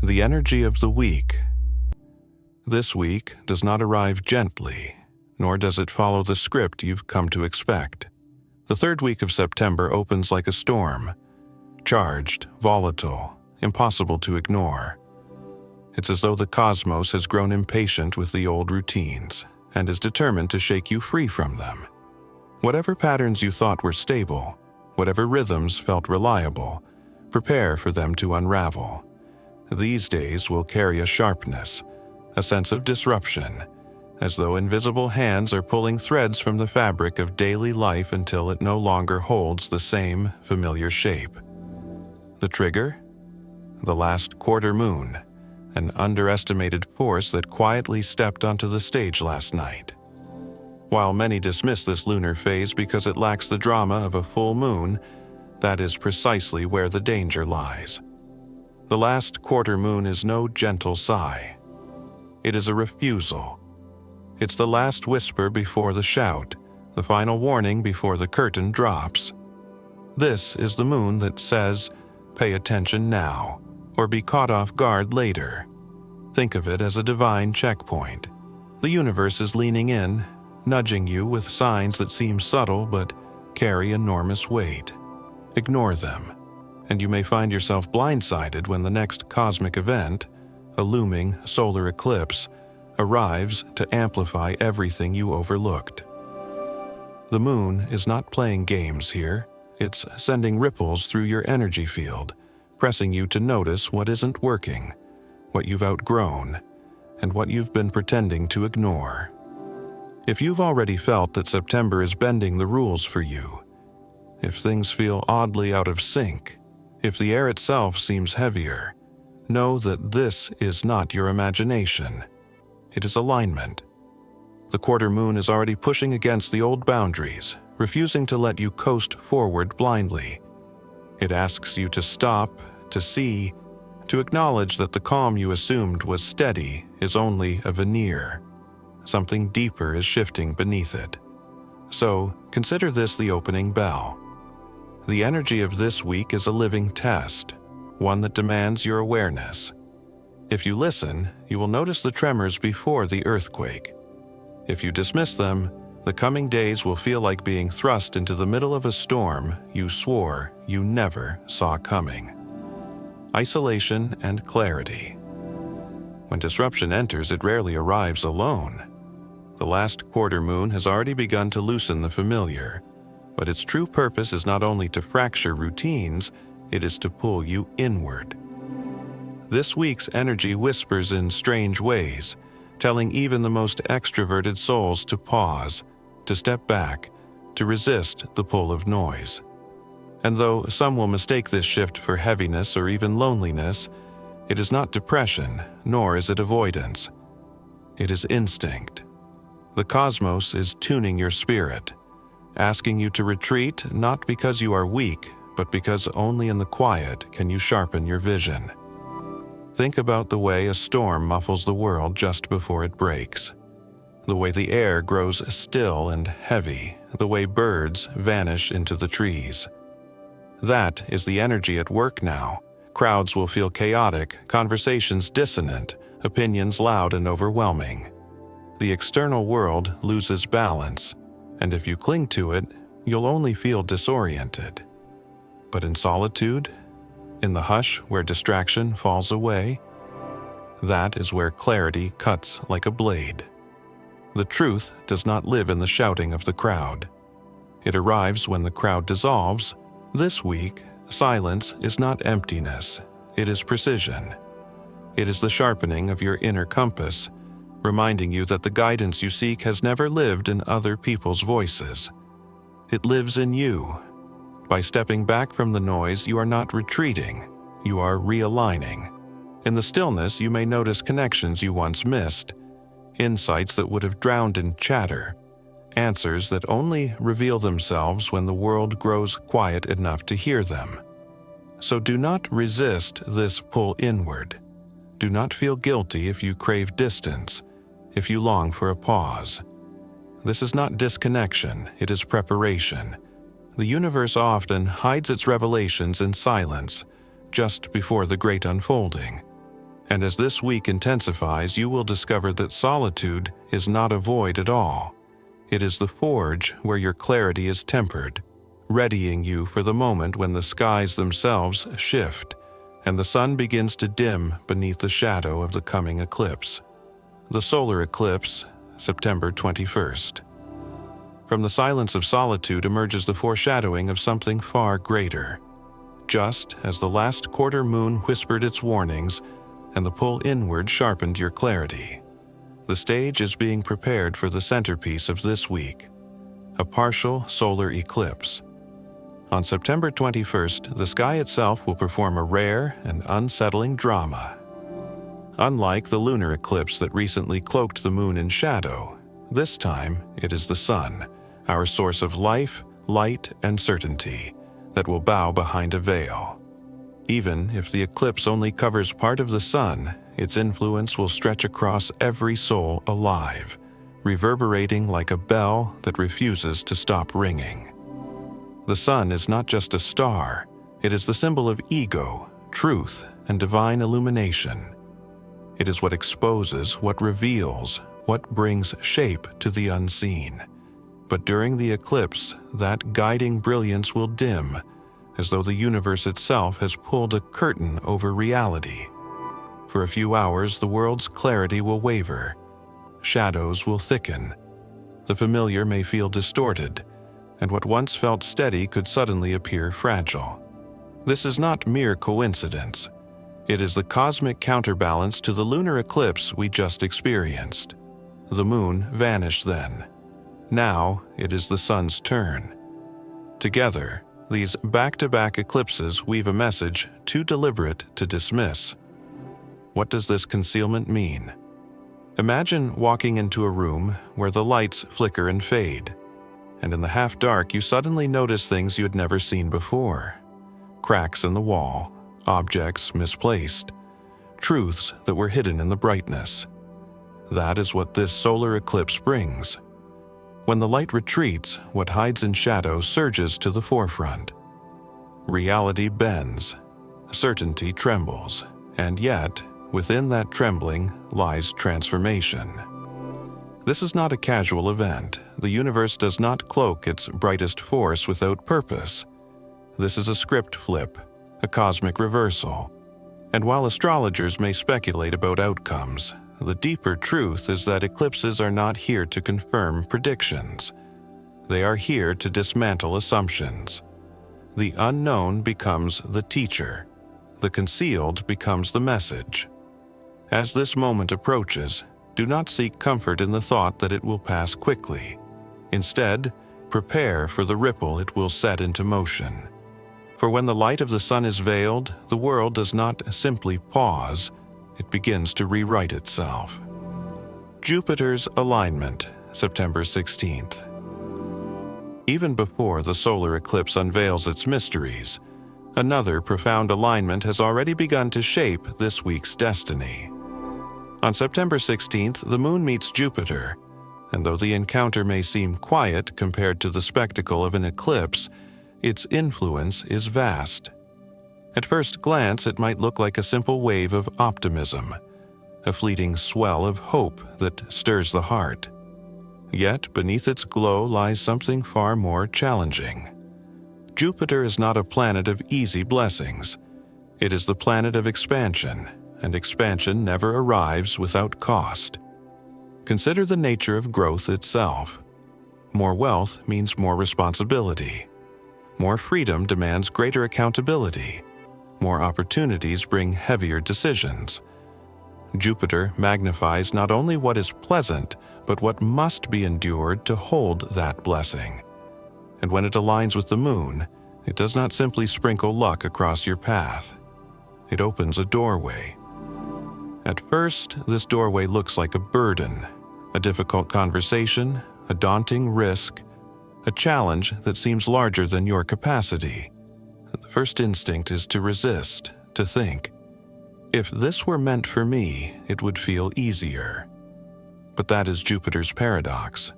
The energy of the week. This week does not arrive gently, nor does it follow the script you've come to expect. The third week of September opens like a storm, charged, volatile, impossible to ignore. It's as though the cosmos has grown impatient with the old routines and is determined to shake you free from them. Whatever patterns you thought were stable, whatever rhythms felt reliable, prepare for them to unravel. These days will carry a sharpness, a sense of disruption, as though invisible hands are pulling threads from the fabric of daily life until it no longer holds the same familiar shape. The trigger? The last quarter moon, an underestimated force that quietly stepped onto the stage last night. While many dismiss this lunar phase because it lacks the drama of a full moon, that is precisely where the danger lies. The last quarter moon is no gentle sigh. It is a refusal. It's the last whisper before the shout, the final warning before the curtain drops. This is the moon that says, pay attention now, or be caught off guard later. Think of it as a divine checkpoint. The universe is leaning in, nudging you with signs that seem subtle but carry enormous weight. Ignore them, and you may find yourself blindsided when the next cosmic event, a looming solar eclipse, arrives to amplify everything you overlooked. The moon is not playing games here. It's sending ripples through your energy field, pressing you to notice what isn't working, what you've outgrown, and what you've been pretending to ignore. If you've already felt that September is bending the rules for you, if things feel oddly out of sync, if the air itself seems heavier, know that this is not your imagination. It is alignment. The quarter moon is already pushing against the old boundaries, refusing to let you coast forward blindly. It asks you to stop, to see, to acknowledge that the calm you assumed was steady is only a veneer. Something deeper is shifting beneath it. So, consider this the opening bell. The energy of this week is a living test, one that demands your awareness. If you listen, you will notice the tremors before the earthquake. If you dismiss them, the coming days will feel like being thrust into the middle of a storm you swore you never saw coming. Isolation and clarity. When disruption enters, it rarely arrives alone. The last quarter moon has already begun to loosen the familiar, but its true purpose is not only to fracture routines, it is to pull you inward. This week's energy whispers in strange ways, telling even the most extroverted souls to pause, to step back, to resist the pull of noise. And though some will mistake this shift for heaviness or even loneliness, it is not depression, nor is it avoidance. It is instinct. The cosmos is tuning your spirit, asking you to retreat not because you are weak, but because only in the quiet can you sharpen your vision. Think about the way a storm muffles the world just before it breaks. The way the air grows still and heavy, the way birds vanish into the trees. That is the energy at work now. Crowds will feel chaotic, conversations dissonant, opinions loud and overwhelming. The external world loses balance, and if you cling to it, you'll only feel disoriented. But in solitude, in the hush where distraction falls away, that is where clarity cuts like a blade. The truth does not live in the shouting of the crowd. It arrives when the crowd dissolves. This week, silence is not emptiness, it is precision. It is the sharpening of your inner compass, reminding you that the guidance you seek has never lived in other people's voices. It lives in you. By stepping back from the noise, you are not retreating, you are realigning. In the stillness, you may notice connections you once missed, insights that would have drowned in chatter, answers that only reveal themselves when the world grows quiet enough to hear them. So do not resist this pull inward. Do not feel guilty if you crave distance, if you long for a pause. This is not disconnection, it is preparation. The universe often hides its revelations in silence, just before the great unfolding. And as this week intensifies, you will discover that solitude is not a void at all. It is the forge where your clarity is tempered, readying you for the moment when the skies themselves shift and the sun begins to dim beneath the shadow of the coming eclipse. The solar eclipse, September 21st. From the silence of solitude emerges the foreshadowing of something far greater. Just as the last quarter moon whispered its warnings and the pull inward sharpened your clarity, the stage is being prepared for the centerpiece of this week, a partial solar eclipse. On September 21st, the sky itself will perform a rare and unsettling drama. Unlike the lunar eclipse that recently cloaked the moon in shadow, this time it is the sun, our source of life, light, and certainty, that will bow behind a veil. Even if the eclipse only covers part of the sun, its influence will stretch across every soul alive, reverberating like a bell that refuses to stop ringing. The sun is not just a star, it is the symbol of ego, truth, and divine illumination. It is what exposes, what reveals, what brings shape to the unseen. But during the eclipse, that guiding brilliance will dim, as though the universe itself has pulled a curtain over reality. For a few hours, the world's clarity will waver. Shadows will thicken. The familiar may feel distorted, and what once felt steady could suddenly appear fragile. This is not mere coincidence. It is the cosmic counterbalance to the lunar eclipse we just experienced. The moon vanished then. Now it is the sun's turn. Together, these back-to-back eclipses weave a message too deliberate to dismiss. What does this concealment mean? Imagine walking into a room where the lights flicker and fade, and in the half-dark you suddenly notice things you had never seen before. Cracks in the wall, objects misplaced, truths that were hidden in the brightness. That is what this solar eclipse brings. When the light retreats, what hides in shadow surges to the forefront. Reality bends, certainty trembles, and yet, within that trembling lies transformation. This is not a casual event. The universe does not cloak its brightest force without purpose. This is a script flip, a cosmic reversal. And while astrologers may speculate about outcomes, the deeper truth is that eclipses are not here to confirm predictions. They are here to dismantle assumptions. The unknown becomes the teacher. The concealed becomes the message. As this moment approaches, do not seek comfort in the thought that it will pass quickly. Instead, prepare for the ripple it will set into motion. For when the light of the sun is veiled, the world does not simply pause, it begins to rewrite itself. Jupiter's alignment, September 16th. Even before the solar eclipse unveils its mysteries, another profound alignment has already begun to shape this week's destiny. On September 16th, the moon meets Jupiter, and though the encounter may seem quiet compared to the spectacle of an eclipse, its influence is vast. At first glance, it might look like a simple wave of optimism, a fleeting swell of hope that stirs the heart. Yet, beneath its glow lies something far more challenging. Jupiter is not a planet of easy blessings. It is the planet of expansion, and expansion never arrives without cost. Consider the nature of growth itself. More wealth means more responsibility. More freedom demands greater accountability. More opportunities bring heavier decisions. Jupiter magnifies not only what is pleasant, but what must be endured to hold that blessing. And when it aligns with the moon, it does not simply sprinkle luck across your path. It opens a doorway. At first, this doorway looks like a burden, a difficult conversation, a daunting risk, a challenge that seems larger than your capacity. The first instinct is to resist, to think, if this were meant for me, it would feel easier. But that is Jupiter's paradox.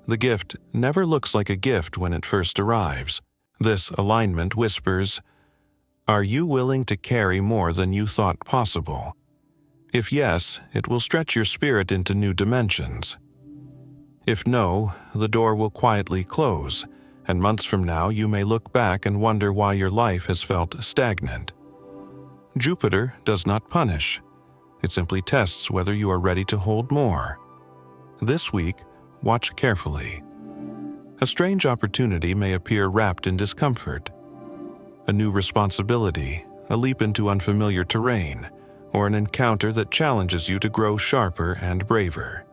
The gift never looks like a gift when it first arrives. This alignment whispers, "Are you willing to carry more than you thought possible?" If yes, it will stretch your spirit into new dimensions. If no, the door will quietly close, and months from now you may look back and wonder why your life has felt stagnant. Jupiter does not punish. It simply tests whether you are ready to hold more. This week, watch carefully. A strange opportunity may appear wrapped in discomfort. A new responsibility, a leap into unfamiliar terrain, or an encounter that challenges you to grow sharper and braver.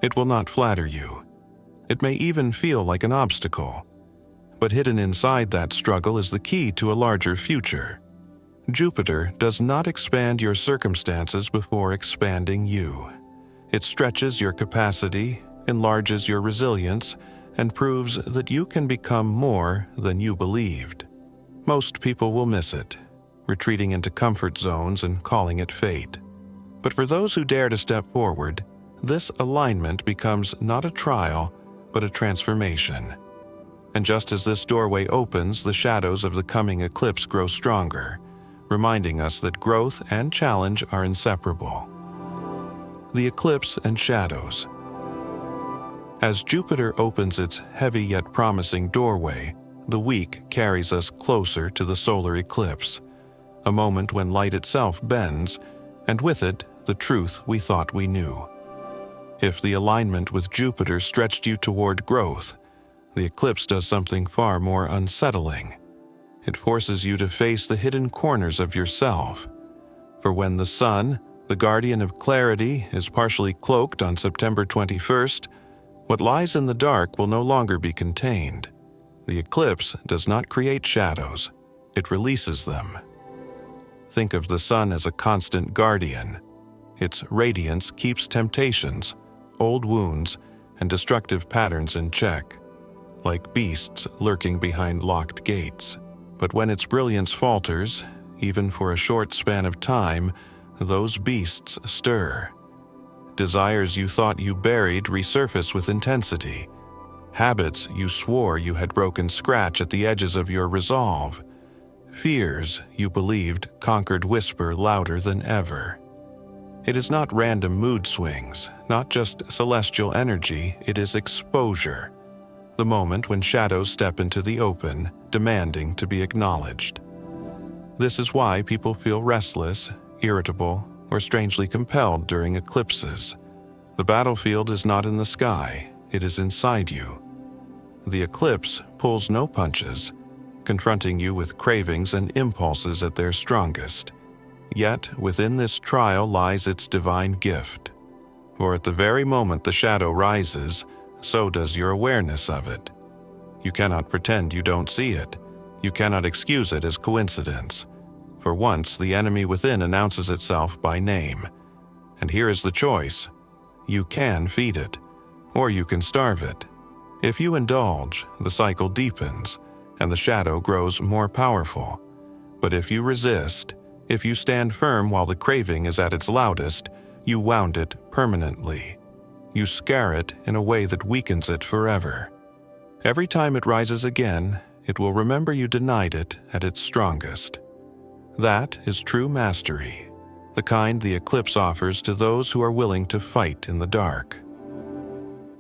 It will not flatter you. It may even feel like an obstacle. But hidden inside that struggle is the key to a larger future. Jupiter does not expand your circumstances before expanding you. It stretches your capacity, enlarges your resilience, and proves that you can become more than you believed. Most people will miss it, retreating into comfort zones and calling it fate. But for those who dare to step forward, this alignment becomes not a trial, but a transformation. And just as this doorway opens, the shadows of the coming eclipse grow stronger, reminding us that growth and challenge are inseparable. The eclipse and shadows. As Jupiter opens its heavy yet promising doorway, the week carries us closer to the solar eclipse, a moment when light itself bends, and with it, the truth we thought we knew. If the alignment with Jupiter stretched you toward growth, the eclipse does something far more unsettling. It forces you to face the hidden corners of yourself. For when the sun, the guardian of clarity, is partially cloaked on September 21st, what lies in the dark will no longer be contained. The eclipse does not create shadows, it releases them. Think of the sun as a constant guardian. Its radiance keeps temptations, old wounds, and destructive patterns in check, like beasts lurking behind locked gates. But when its brilliance falters, even for a short span of time, those beasts stir. Desires you thought you buried resurface with intensity. Habits you swore you had broken scratch at the edges of your resolve. Fears you believed conquered whisper louder than ever. It is not random mood swings, not just celestial energy, it is exposure. The moment when shadows step into the open, demanding to be acknowledged. This is why people feel restless, irritable, or strangely compelled during eclipses. The battlefield is not in the sky, it is inside you. The eclipse pulls no punches, confronting you with cravings and impulses at their strongest. Yet, within this trial lies its divine gift. For at the very moment the shadow rises, so does your awareness of it. You cannot pretend you don't see it. You cannot excuse it as coincidence. For once, the enemy within announces itself by name. And here is the choice. You can feed it, or you can starve it. If you indulge, the cycle deepens, and the shadow grows more powerful. But if you resist, if you stand firm while the craving is at its loudest, you wound it permanently. You scar it in a way that weakens it forever. Every time it rises again, it will remember you denied it at its strongest. That is true mastery, the kind the eclipse offers to those who are willing to fight in the dark.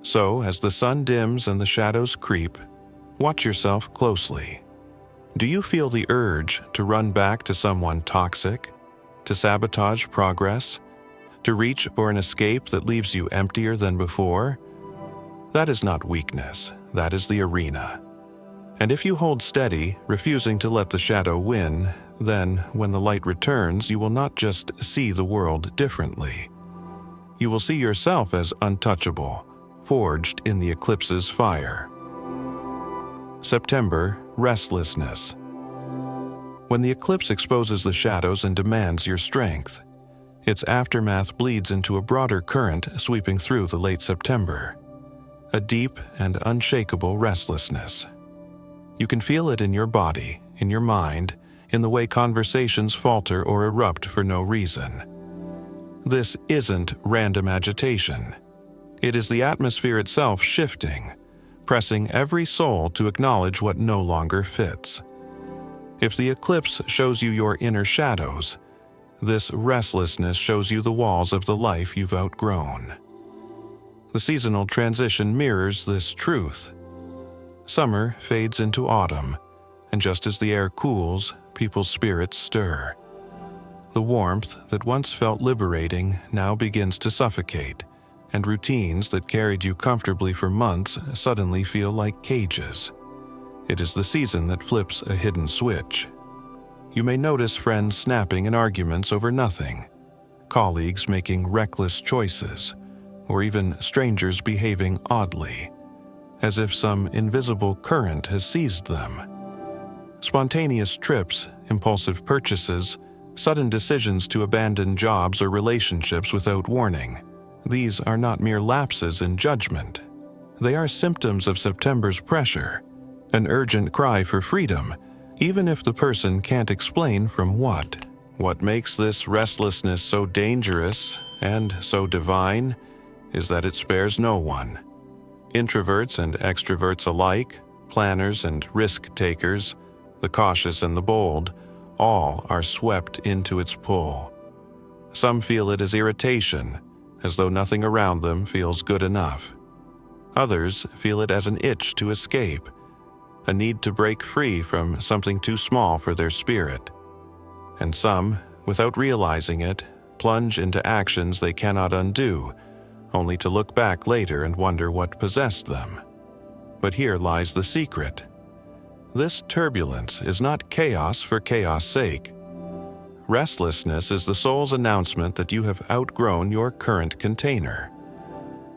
So, as the sun dims and the shadows creep, watch yourself closely. Do you feel the urge to run back to someone toxic, to sabotage progress, to reach for an escape that leaves you emptier than before? That is not weakness, that is the arena. And if you hold steady, refusing to let the shadow win, then, when the light returns, you will not just see the world differently. You will see yourself as untouchable, forged in the eclipse's fire. September, restlessness. When the eclipse exposes the shadows and demands your strength, its aftermath bleeds into a broader current sweeping through the late September. A deep and unshakable restlessness. You can feel it in your body, in your mind, in the way conversations falter or erupt for no reason. This isn't random agitation. It is the atmosphere itself shifting, pressing every soul to acknowledge what no longer fits. If the eclipse shows you your inner shadows, This restlessness shows you the walls of the life you've outgrown. The seasonal transition mirrors this truth. Summer fades into autumn, and just as the air cools, people's spirits stir. The warmth that once felt liberating now begins to suffocate, and routines that carried you comfortably for months suddenly feel like cages. It is the season that flips a hidden switch. You may notice friends snapping in arguments over nothing, colleagues making reckless choices, or even strangers behaving oddly, as if some invisible current has seized them. Spontaneous trips, impulsive purchases, sudden decisions to abandon jobs or relationships without warning. These are not mere lapses in judgment. They are symptoms of September's pressure, an urgent cry for freedom, even if the person can't explain from what. What makes this restlessness so dangerous and so divine is that it spares no one. Introverts and extroverts alike, planners and risk-takers, the cautious and the bold, all are swept into its pull. Some feel it as irritation, as though nothing around them feels good enough. Others feel it as an itch to escape, a need to break free from something too small for their spirit. And some, without realizing it, plunge into actions they cannot undo, only to look back later and wonder what possessed them. But here lies the secret. This turbulence is not chaos for chaos' sake. Restlessness is the soul's announcement that you have outgrown your current container.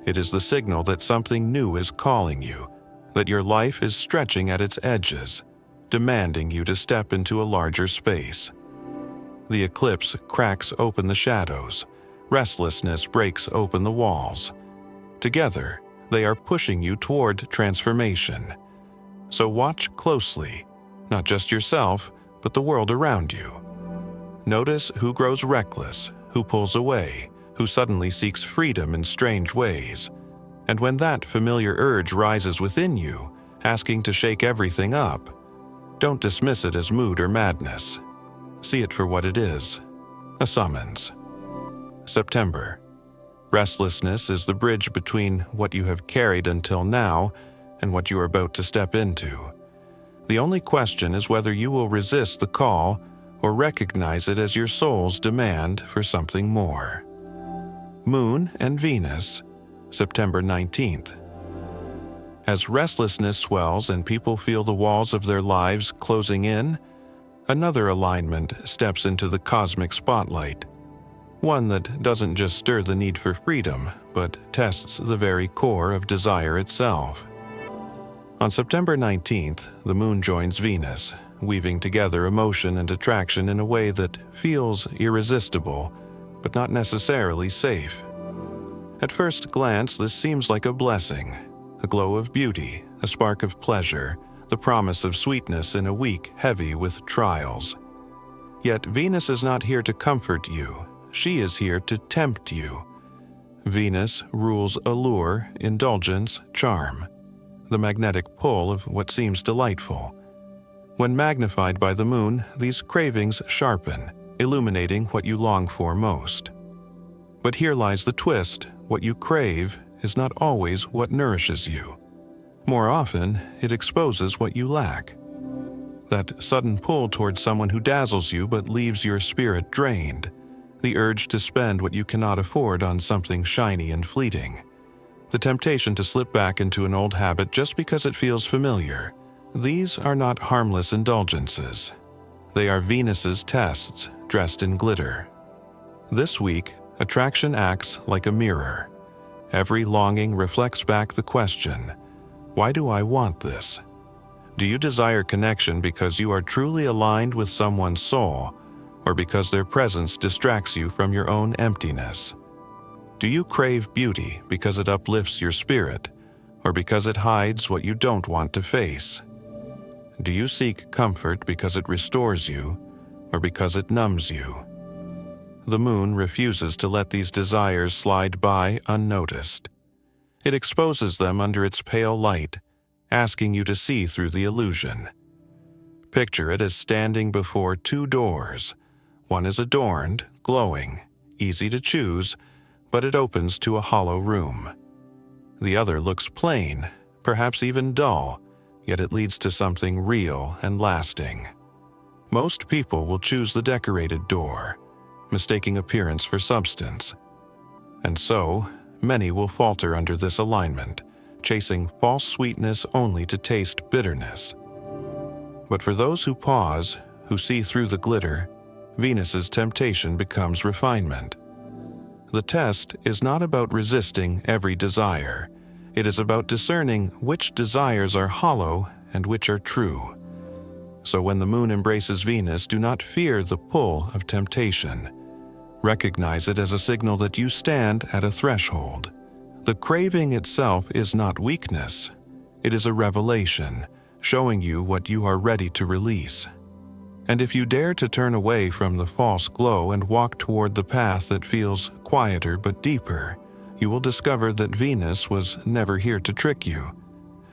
It is the signal that something new is calling you, that your life is stretching at its edges, demanding you to step into a larger space. The eclipse cracks open the shadows. Restlessness breaks open the walls. Together, they are pushing you toward transformation. So watch closely, not just yourself, but the world around you. Notice who grows reckless, who pulls away, who suddenly seeks freedom in strange ways. And when that familiar urge rises within you, asking to shake everything up, don't dismiss it as mood or madness. See it for what it is, a summons. September. Restlessness is the bridge between what you have carried until now and what you are about to step into. The only question is whether you will resist the call or recognize it as your soul's demand for something more. Moon and Venus, September 19th. As restlessness swells and people feel the walls of their lives closing in, another alignment steps into the cosmic spotlight. One that doesn't just stir the need for freedom, but tests the very core of desire itself. On September 19th, the moon joins Venus, weaving together emotion and attraction in a way that feels irresistible, but not necessarily safe. At first glance, this seems like a blessing, a glow of beauty, a spark of pleasure, the promise of sweetness in a week heavy with trials. Yet Venus is not here to comfort you. She is here to tempt you. Venus rules allure, indulgence, charm, the magnetic pull of what seems delightful. When magnified by the moon, these cravings sharpen, illuminating what you long for most. But here lies the twist: what you crave is not always what nourishes you. More often, it exposes what you lack. That sudden pull towards someone who dazzles you but leaves your spirit drained. The urge to spend what you cannot afford on something shiny and fleeting. The temptation to slip back into an old habit just because it feels familiar. These are not harmless indulgences. They are Venus's tests, dressed in glitter. This week, attraction acts like a mirror. Every longing reflects back the question, why do I want this? Do you desire connection because you are truly aligned with someone's soul, or because their presence distracts you from your own emptiness? Do you crave beauty because it uplifts your spirit, or because it hides what you don't want to face? Do you seek comfort because it restores you, or because it numbs you? The moon refuses to let these desires slide by unnoticed. It exposes them under its pale light, asking you to see through the illusion. Picture it as standing before two doors, One is adorned, glowing, easy to choose, but it opens to a hollow room. The other looks plain, perhaps even dull, yet it leads to something real and lasting. Most people will choose the decorated door, mistaking appearance for substance. And so, many will falter under this alignment, chasing false sweetness only to taste bitterness. But for those who pause, who see through the glitter, Venus's temptation becomes refinement. The test is not about resisting every desire. It is about discerning which desires are hollow and which are true. So when the moon embraces Venus, do not fear the pull of temptation. Recognize it as a signal that you stand at a threshold. The craving itself is not weakness. It is a revelation, showing you what you are ready to release. And if you dare to turn away from the false glow and walk toward the path that feels quieter but deeper, you will discover that Venus was never here to trick you.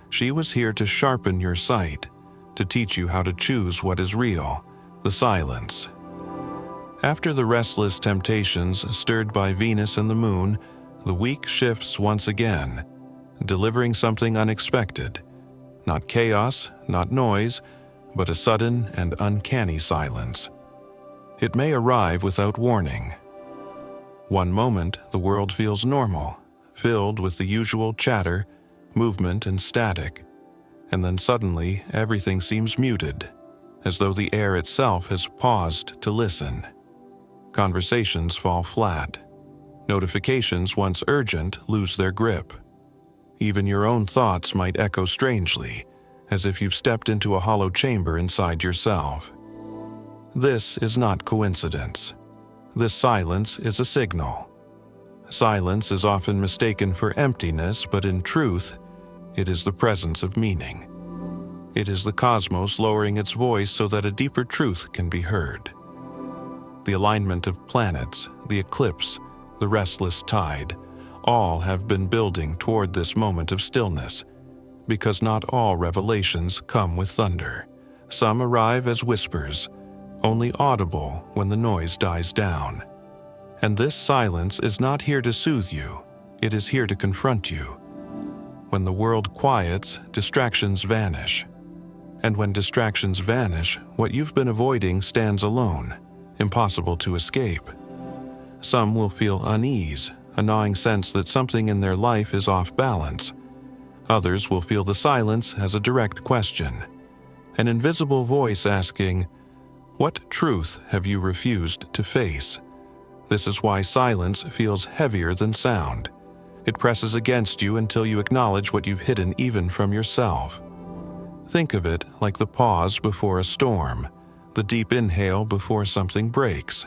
She was here to sharpen your sight, to teach you how to choose what is real, the silence. After the restless temptations stirred by Venus and the moon, the week shifts once again, delivering something unexpected. Not chaos, not noise, but a sudden and uncanny silence. It may arrive without warning. One moment, the world feels normal, filled with the usual chatter, movement, and static. And then suddenly, everything seems muted, as though the air itself has paused to listen. Conversations fall flat. Notifications, once urgent, lose their grip. Even your own thoughts might echo strangely, as if you've stepped into a hollow chamber inside yourself. This is not coincidence. This silence is a signal. Silence is often mistaken for emptiness, but in truth, it is the presence of meaning. It is the cosmos lowering its voice so that a deeper truth can be heard. The alignment of planets, the eclipse, the restless tide, all have been building toward this moment of stillness, because not all revelations come with thunder. Some arrive as whispers, only audible when the noise dies down. And this silence is not here to soothe you, it is here to confront you. When the world quiets, distractions vanish. And when distractions vanish, what you've been avoiding stands alone, impossible to escape. Some will feel unease, a gnawing sense that something in their life is off balance. Others will feel the silence as a direct question, an invisible voice asking, "What truth have you refused to face?" This is why silence feels heavier than sound. It presses against you until you acknowledge what you've hidden even from yourself. Think of it like the pause before a storm, the deep inhale before something breaks.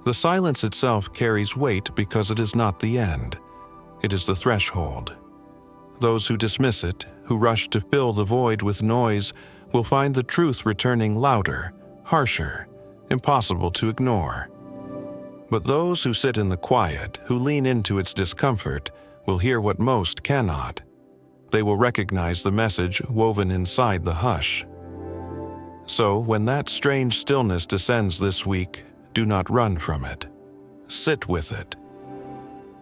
The silence itself carries weight because it is not the end. It is the threshold. Those who dismiss it, who rush to fill the void with noise, will find the truth returning louder, harsher, impossible to ignore. But those who sit in the quiet, who lean into its discomfort, will hear what most cannot. They will recognize the message woven inside the hush. So, when that strange stillness descends this week, do not run from it. Sit with it.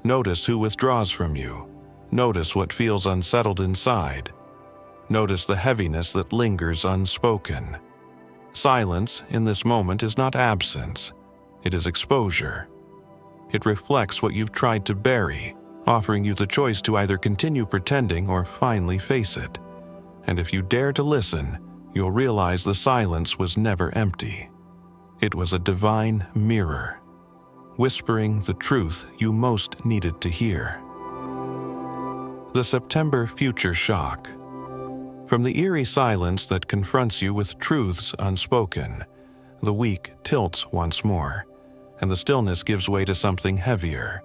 Notice who withdraws from you. Notice what feels unsettled inside. Notice the heaviness that lingers unspoken. Silence, in this moment, is not absence. It is exposure. It reflects what you've tried to bury, offering you the choice to either continue pretending or finally face it. And if you dare to listen, you'll realize the silence was never empty. It was a divine mirror, whispering the truth you most needed to hear. The September Future Shock. From the eerie silence that confronts you with truths unspoken, the week tilts once more, and the stillness gives way to something heavier,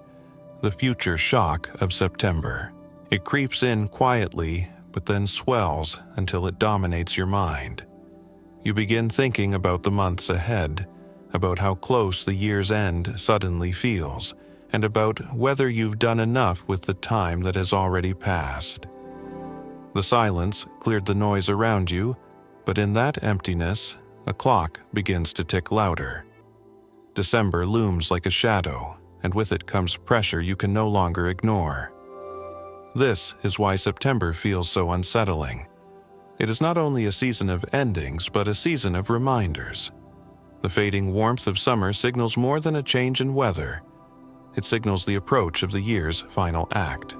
the future shock of September. It creeps in quietly, but then swells until it dominates your mind. You begin thinking about the months ahead, about how close the year's end suddenly feels, and about whether you've done enough with the time that has already passed. The silence cleared the noise around you, but in that emptiness, a clock begins to tick louder. December looms like a shadow, and with it comes pressure you can no longer ignore. This is why September feels so unsettling. It is not only a season of endings, but a season of reminders. The fading warmth of summer signals more than a change in weather. It signals the approach of the year's final act.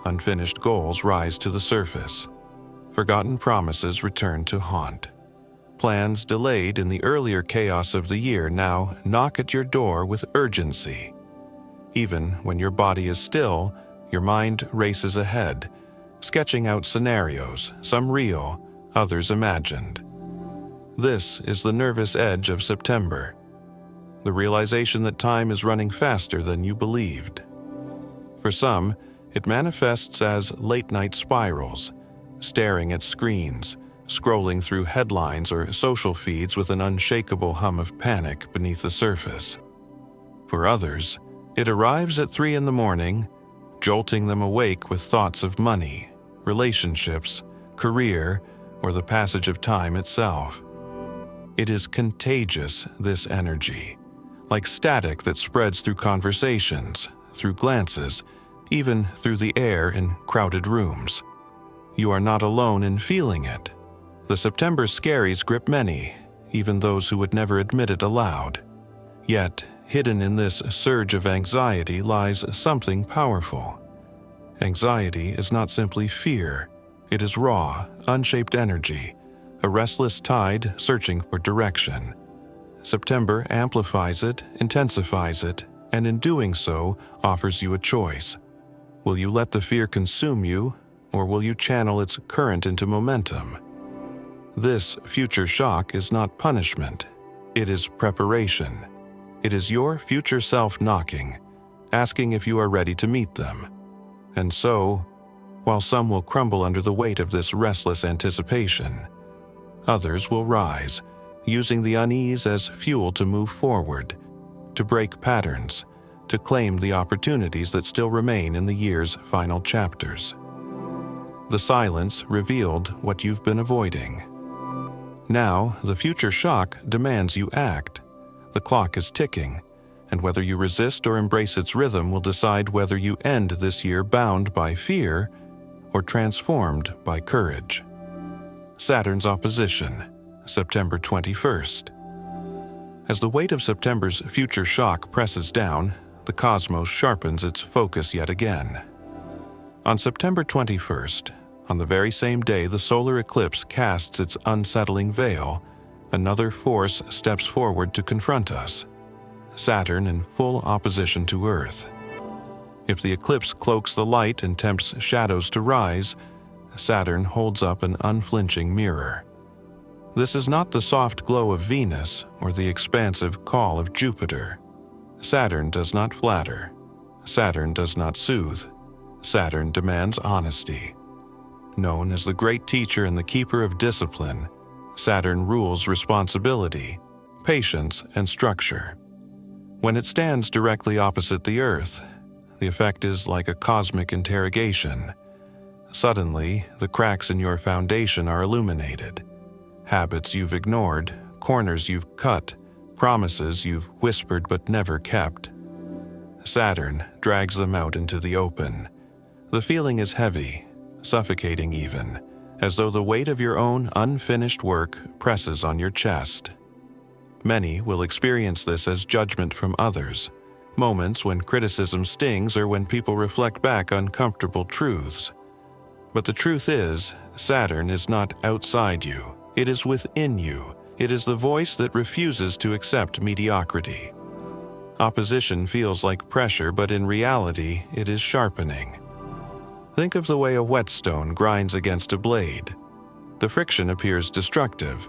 Unfinished goals rise to the surface. Forgotten promises return to haunt. Plans delayed in the earlier chaos of the year now knock at your door with urgency. Even when your body is still, your mind races ahead, sketching out scenarios, some real, others imagined. This is the nervous edge of September, the realization that time is running faster than you believed. For some, it manifests as late-night spirals, staring at screens, scrolling through headlines or social feeds with an unshakable hum of panic beneath the surface. For others, it arrives at 3 a.m, jolting them awake with thoughts of money, relationships, career, or the passage of time itself. It is contagious, this energy, like static that spreads through conversations, through glances, even through the air in crowded rooms. You are not alone in feeling it. The September scaries grip many, even those who would never admit it aloud. Yet, hidden in this surge of anxiety lies something powerful. Anxiety is not simply fear. It is raw, unshaped energy, a restless tide searching for direction. September amplifies it, intensifies it, and in doing so, offers you a choice. Will you let the fear consume you, or will you channel its current into momentum? This future shock is not punishment. It is preparation. It is your future self knocking, asking if you are ready to meet them. And so, while some will crumble under the weight of this restless anticipation, others will rise, using the unease as fuel to move forward, to break patterns, to claim the opportunities that still remain in the year's final chapters. The silence revealed what you've been avoiding. Now, the future shock demands you act. The clock is ticking, and whether you resist or embrace its rhythm will decide whether you end this year bound by fear or transformed by courage. Saturn's opposition, September 21st. As the weight of September's future shock presses down, the cosmos sharpens its focus yet again. On September 21st, on the very same day the solar eclipse casts its unsettling veil, another force steps forward to confront us. Saturn in full opposition to Earth. If the eclipse cloaks the light and tempts shadows to rise, Saturn holds up an unflinching mirror. This is not the soft glow of Venus or the expansive call of Jupiter. Saturn does not flatter. Saturn does not soothe. Saturn demands honesty. Known as the great teacher and the keeper of discipline, Saturn rules responsibility, patience, and structure. When it stands directly opposite the Earth, the effect is like a cosmic interrogation. Suddenly, the cracks in your foundation are illuminated. Habits you've ignored, corners you've cut, promises you've whispered but never kept. Saturn drags them out into the open. The feeling is heavy, suffocating even, as though the weight of your own unfinished work presses on your chest. Many will experience this as judgment from others, moments when criticism stings or when people reflect back on comfortable truths. But the truth is, Saturn is not outside you. It is within you. It is the voice that refuses to accept mediocrity. Opposition feels like pressure, but in reality, it is sharpening. Think of the way a whetstone grinds against a blade. The friction appears destructive,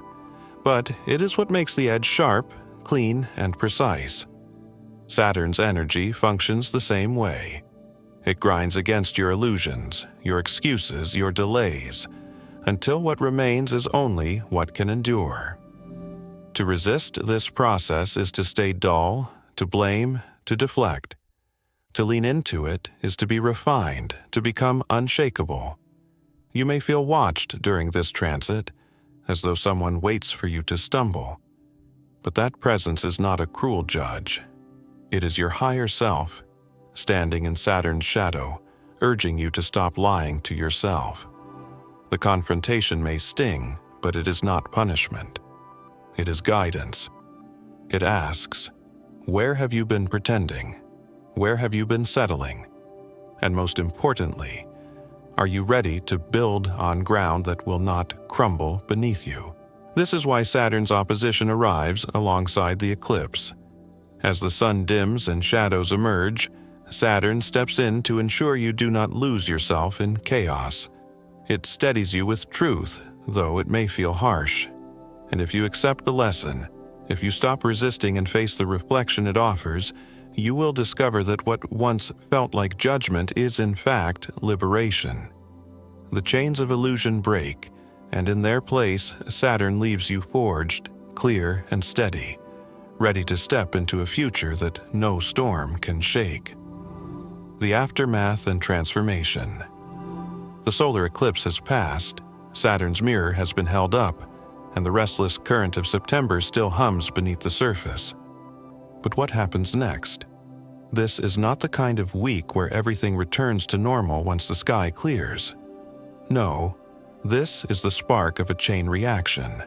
but it is what makes the edge sharp, clean, and precise. Saturn's energy functions the same way. It grinds against your illusions, your excuses, your delays, until what remains is only what can endure. To resist this process is to stay dull, to blame, to deflect. To lean into it is to be refined, to become unshakable. You may feel watched during this transit, as though someone waits for you to stumble. But that presence is not a cruel judge. It is your higher self, standing in Saturn's shadow, urging you to stop lying to yourself. The confrontation may sting, but it is not punishment. It is guidance. It asks, where have you been pretending? Where have you been settling? And most importantly, are you ready to build on ground that will not crumble beneath you? This is why Saturn's opposition arrives alongside the eclipse. As the sun dims and shadows emerge, Saturn steps in to ensure you do not lose yourself in chaos. It steadies you with truth, though it may feel harsh. And if you accept the lesson, if you stop resisting and face the reflection it offers, you will discover that what once felt like judgment is in fact liberation. The chains of illusion break, and in their place, Saturn leaves you forged, clear, and steady, ready to step into a future that no storm can shake. The aftermath and transformation. The solar eclipse has passed, Saturn's mirror has been held up, and the restless current of September still hums beneath the surface. But what happens next? This is not the kind of week where everything returns to normal once the sky clears. No, this is the spark of a chain reaction.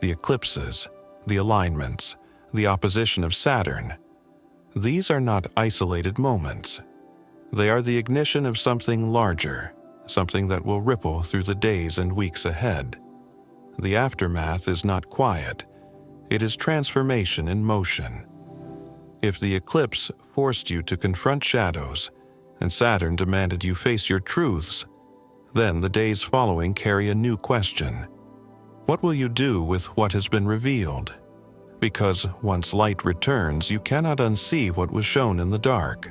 The eclipses, the alignments, the opposition of Saturn. These are not isolated moments. They are the ignition of something larger, something that will ripple through the days and weeks ahead. The aftermath is not quiet. It is transformation in motion. If the eclipse forced you to confront shadows, and Saturn demanded you face your truths, then the days following carry a new question. What will you do with what has been revealed? Because once light returns, you cannot unsee what was shown in the dark.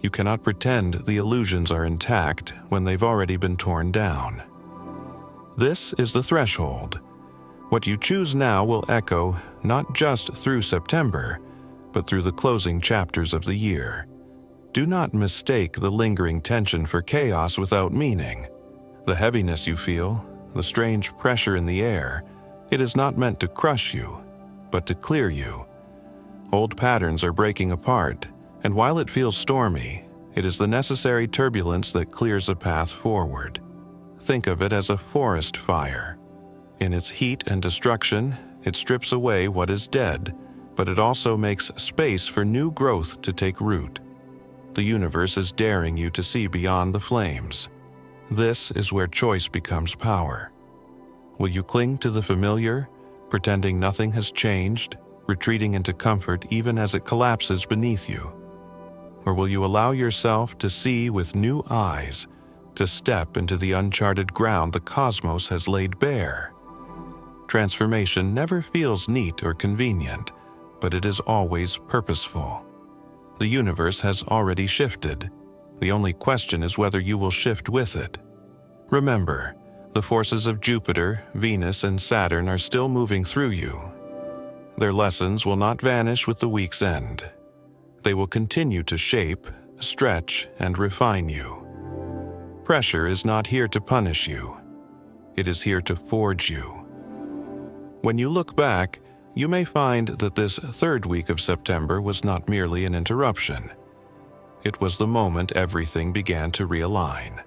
You cannot pretend the illusions are intact when they've already been torn down. This is the threshold. What you choose now will echo not just through September, but through the closing chapters of the year. Do not mistake the lingering tension for chaos without meaning. The heaviness you feel, the strange pressure in the air, it is not meant to crush you, but to clear you. Old patterns are breaking apart, and while it feels stormy, it is the necessary turbulence that clears a path forward. Think of it as a forest fire. In its heat and destruction, it strips away what is dead, but it also makes space for new growth to take root. The universe is daring you to see beyond the flames. This is where choice becomes power. Will you cling to the familiar, pretending nothing has changed, retreating into comfort even as it collapses beneath you? Or will you allow yourself to see with new eyes, to step into the uncharted ground the cosmos has laid bare? Transformation never feels neat or convenient, but it is always purposeful. The universe has already shifted. The only question is whether you will shift with it. Remember, the forces of Jupiter, Venus, and Saturn are still moving through you. Their lessons will not vanish with the week's end. They will continue to shape, stretch, and refine you. Pressure is not here to punish you. It is here to forge you. When you look back, you may find that this third week of September was not merely an interruption. It was the moment everything began to realign.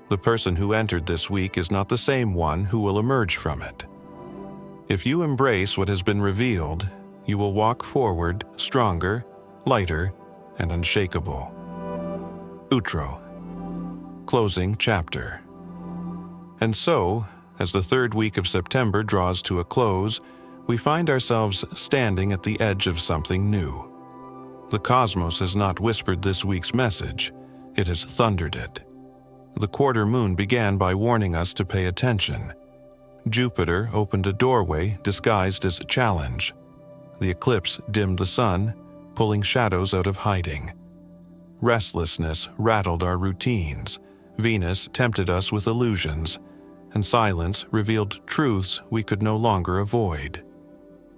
The person who entered this week is not the same one who will emerge from it. If you embrace what has been revealed, you will walk forward stronger, lighter, and unshakable. Outro. Closing chapter. And so, as the third week of September draws to a close, we find ourselves standing at the edge of something new. The cosmos has not whispered this week's message, it has thundered it. The quarter moon began by warning us to pay attention. Jupiter opened a doorway disguised as a challenge. The eclipse dimmed the sun, pulling shadows out of hiding. Restlessness rattled our routines. Venus tempted us with illusions, and silence revealed truths we could no longer avoid.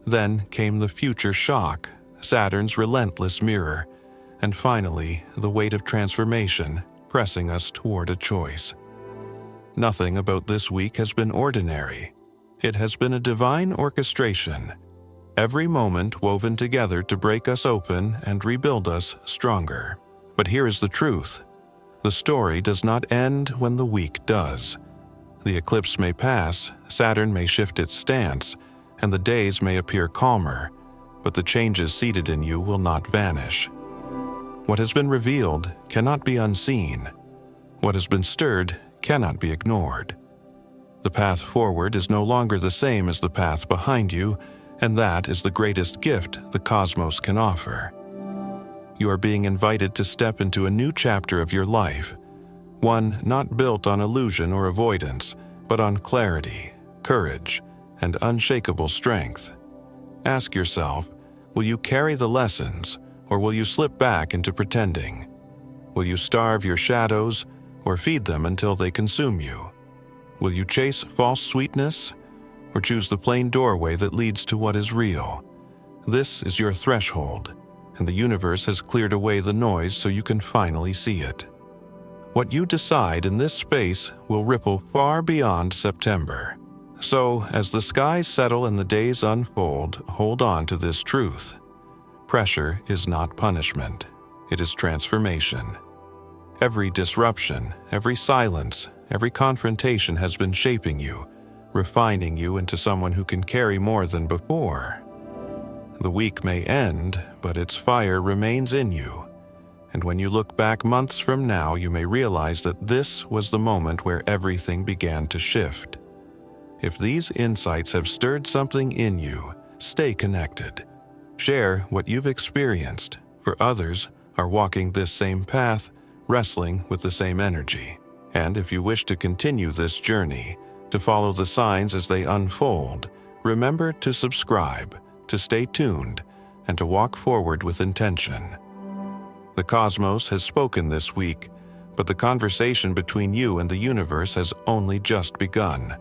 Then came the future shock, Saturn's relentless mirror, and finally the weight of transformation pressing us toward a choice. Nothing about this week has been ordinary. It has been a divine orchestration. every moment woven together to break us open and rebuild us stronger. But here is the truth. The story does not end when the week does. The eclipse may pass, Saturn may shift its stance, and the days may appear calmer, but the changes seated in you will not vanish. What has been revealed cannot be unseen. What has been stirred cannot be ignored. The path forward is no longer the same as the path behind you, and that is the greatest gift the cosmos can offer. You are being invited to step into a new chapter of your life, one not built on illusion or avoidance, but on clarity, courage, and unshakable strength. Ask yourself, will you carry the lessons, or will you slip back into pretending? Will you starve your shadows, or feed them until they consume you? Will you chase false sweetness, or choose the plain doorway that leads to what is real? This is your threshold, and the universe has cleared away the noise so you can finally see it. What you decide in this space will ripple far beyond September. So, as the skies settle and the days unfold, hold on to this truth. Pressure is not punishment. It is transformation. Every disruption, every silence, every confrontation has been shaping you, refining you into someone who can carry more than before. The week may end, but its fire remains in you. And when you look back months from now, you may realize that this was the moment where everything began to shift. If these insights have stirred something in you, stay connected. Share what you've experienced, for others are walking this same path, wrestling with the same energy. And if you wish to continue this journey, to follow the signs as they unfold, remember to subscribe, to stay tuned, and to walk forward with intention. The cosmos has spoken this week, but the conversation between you and the universe has only just begun.